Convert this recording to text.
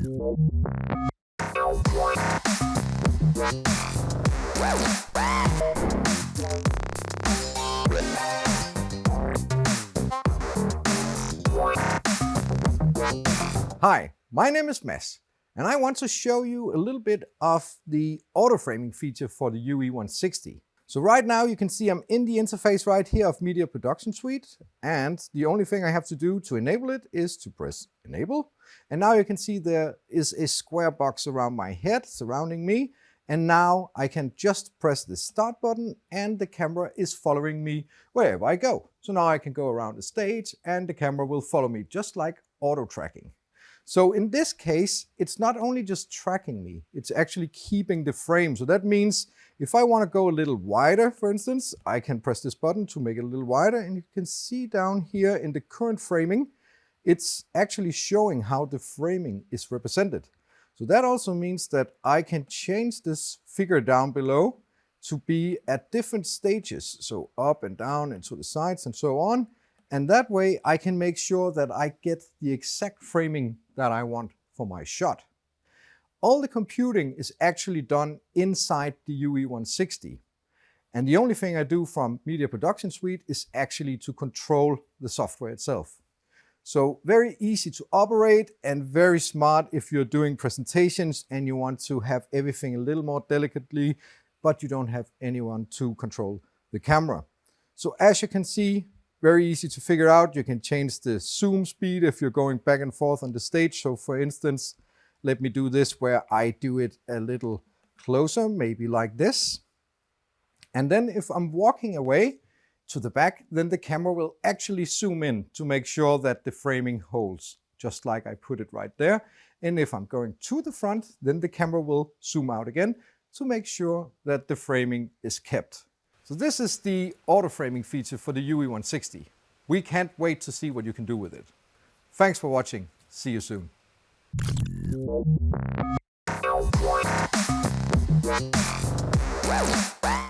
Hi, my name is Mads, and I want to show you a little bit of the auto-framing feature for the UE160. So right now you can see I'm in the interface right here of mediaproductionsuite, and the only thing I have to do to enable it is to press enable. And now you can see there is a square box around my head surrounding me, and now I can just press the start button and the camera is following me wherever I go. So now I can go around the stage and the camera will follow me just like auto tracking. So in this case, it's not only just tracking me, it's actually keeping the frame. So that means if I want to go a little wider, for instance, I can press this button to make it a little wider, and you can see down here in the current framing, it's actually showing how the framing is represented. So that also means that I can change this figure down below to be at different stages, so up and down and to the sides and so on. And that way I can make sure that I get the exact framing that I want for my shot. All the computing is actually done inside the UE160. And the only thing I do from Media Production Suite is actually to control the software itself. So very easy to operate and very smart if you're doing presentations and you want to have everything a little more delicately, but you don't have anyone to control the camera. So as you can see, very easy to figure out. You can change the zoom speed if you're going back and forth on the stage. So for instance, let me do this where I do it a little closer, maybe like this. And then if I'm walking away to the back, then the camera will actually zoom in to make sure that the framing holds, just like I put it right there. And if I'm going to the front, then the camera will zoom out again to make sure that the framing is kept. So this is the auto-framing feature for the UE160. We can't wait to see what you can do with it. Thanks for watching. See you soon. Wow.